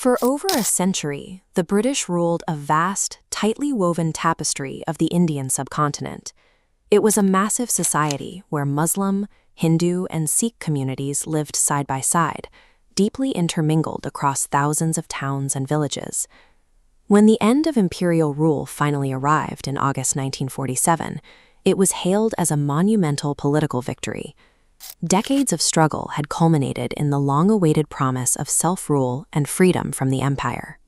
For over a century, the British ruled a vast, tightly woven tapestry of the Indian subcontinent. It was a massive society where Muslim, Hindu, and Sikh communities lived side by side, deeply intermingled across thousands of towns and villages. When the end of imperial rule finally arrived in August 1947, it was hailed as a monumental political victory. Decades of struggle had culminated in the long-awaited promise of self-rule and freedom from the empire.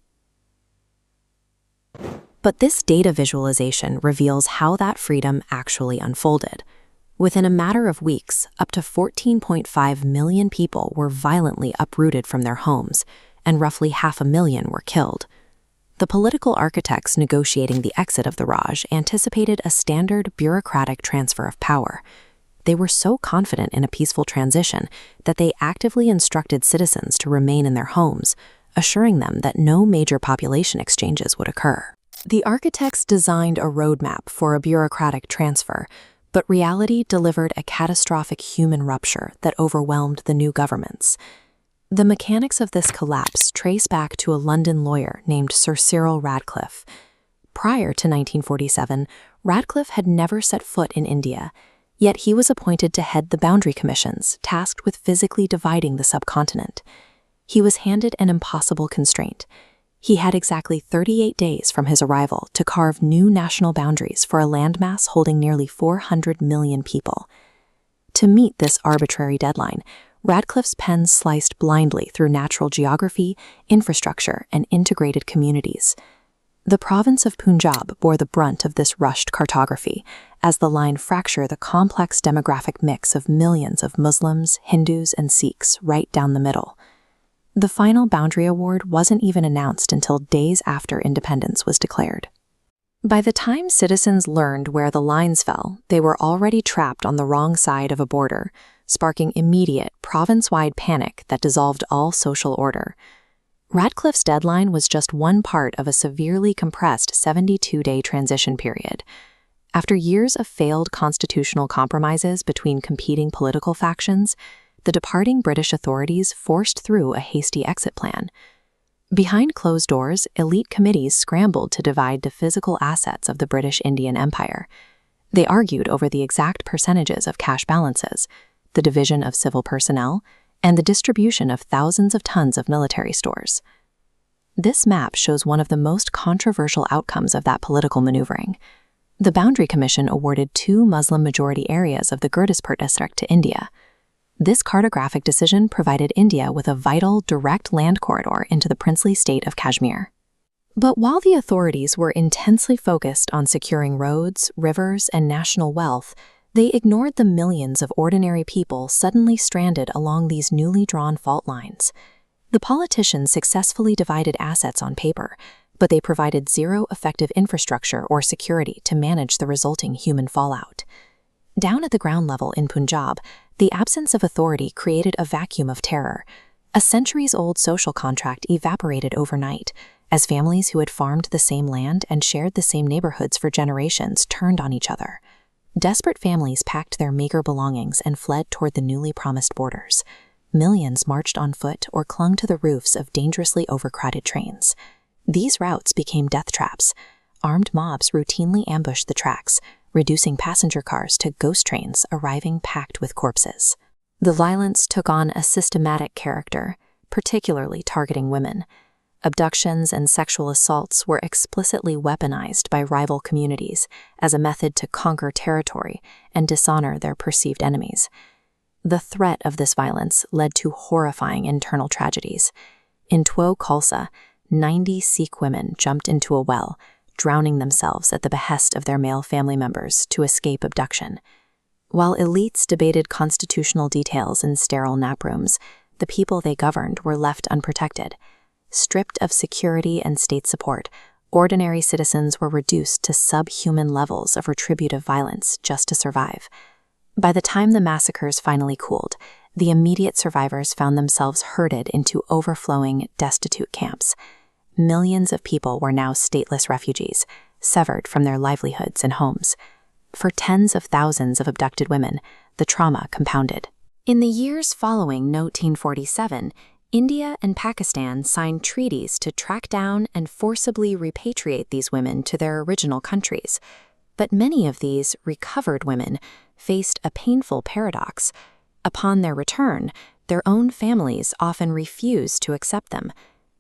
But this data visualization reveals how that freedom actually unfolded. Within a matter of weeks, up to 14.5 million people were violently uprooted from their homes, and roughly 500,000 were killed. The political architects negotiating the exit of the Raj anticipated a standard bureaucratic transfer of power. They were so confident in a peaceful transition that they actively instructed citizens to remain in their homes, assuring them that no major population exchanges would occur. The architects designed a roadmap for a bureaucratic transfer, but reality delivered a catastrophic human rupture that overwhelmed the new governments. The mechanics of this collapse trace back to a London lawyer named Sir Cyril Radcliffe. Prior to 1947, Radcliffe had never set foot in India, yet he was appointed to head the boundary commissions tasked with physically dividing the subcontinent. He was handed an impossible constraint. He had exactly 38 days from his arrival to carve new national boundaries for a landmass holding nearly 400 million people. To meet this arbitrary deadline, Radcliffe's pen sliced blindly through natural geography, infrastructure, and integrated communities. The province of Punjab bore the brunt of this rushed cartography, as the line fractured the complex demographic mix of millions of Muslims, Hindus, and Sikhs right down the middle. The final boundary award wasn't even announced until days after independence was declared. By the time citizens learned where the lines fell, they were already trapped on the wrong side of a border, sparking immediate, province-wide panic that dissolved all social order. Radcliffe's deadline was just one part of a severely compressed 72-day transition period. After years of failed constitutional compromises between competing political factions, the departing British authorities forced through a hasty exit plan. Behind closed doors, elite committees scrambled to divide the physical assets of the British Indian Empire. They argued over the exact percentages of cash balances, the division of civil personnel, and the distribution of thousands of tons of military stores. This map shows one of the most controversial outcomes of that political maneuvering. The Boundary Commission awarded 2 Muslim-majority areas of the Gurdaspur district to India. This cartographic decision provided India with a vital, direct land corridor into the princely state of Kashmir. But while the authorities were intensely focused on securing roads, rivers, and national wealth, they ignored the millions of ordinary people suddenly stranded along these newly drawn fault lines. The politicians successfully divided assets on paper, but they provided zero effective infrastructure or security to manage the resulting human fallout. Down at the ground level in Punjab, the absence of authority created a vacuum of terror. A centuries-old social contract evaporated overnight, as families who had farmed the same land and shared the same neighborhoods for generations turned on each other. Desperate families packed their meager belongings and fled toward the newly promised borders. Millions marched on foot or clung to the roofs of dangerously overcrowded trains. These routes became death traps. Armed mobs routinely ambushed the tracks, reducing passenger cars to ghost trains arriving packed with corpses. The violence took on a systematic character, particularly targeting women. Abductions and sexual assaults were explicitly weaponized by rival communities as a method to conquer territory and dishonor their perceived enemies. The threat of this violence led to horrifying internal tragedies. In Tuo Khalsa, 90 Sikh women jumped into a well, drowning themselves at the behest of their male family members to escape abduction. While elites debated constitutional details in sterile nap rooms, the people they governed were left unprotected. Stripped of security and state support, ordinary citizens were reduced to subhuman levels of retributive violence just to survive. By the time the massacres finally cooled, the immediate survivors found themselves herded into overflowing, destitute camps. Millions of people were now stateless refugees, severed from their livelihoods and homes. For tens of thousands of abducted women, the trauma compounded. In the years following 1947, India and Pakistan signed treaties to track down and forcibly repatriate these women to their original countries. But many of these recovered women faced a painful paradox. Upon their return, their own families often refused to accept them.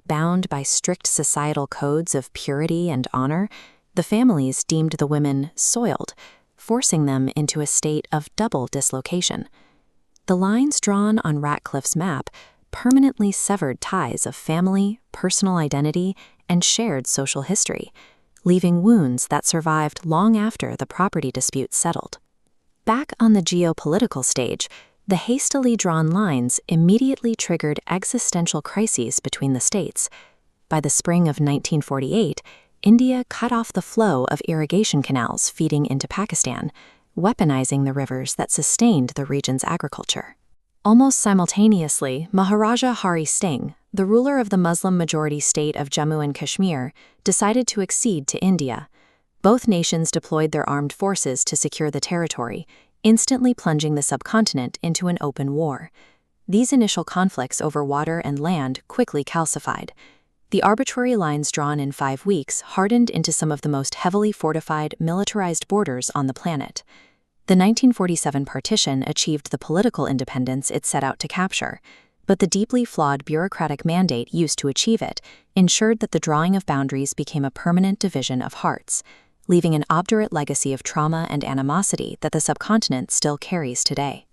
Bound by strict societal codes of purity and honor, the families deemed the women soiled, forcing them into a state of double dislocation. The lines drawn on Ratcliffe's map permanently severed ties of family, personal identity, and shared social history, leaving wounds that survived long after the property dispute settled. Back on the geopolitical stage, the hastily drawn lines immediately triggered existential crises between the states. By the spring of 1948, India cut off the flow of irrigation canals feeding into Pakistan, weaponizing the rivers that sustained the region's agriculture. Almost simultaneously, Maharaja Hari Singh, the ruler of the Muslim-majority state of Jammu and Kashmir, decided to accede to India. Both nations deployed their armed forces to secure the territory, instantly plunging the subcontinent into an open war. These initial conflicts over water and land quickly calcified. The arbitrary lines drawn in 5 weeks hardened into some of the most heavily fortified, militarized borders on the planet. The 1947 partition achieved the political independence it set out to capture, but the deeply flawed bureaucratic mandate used to achieve it ensured that the drawing of boundaries became a permanent division of hearts, leaving an obdurate legacy of trauma and animosity that the subcontinent still carries today.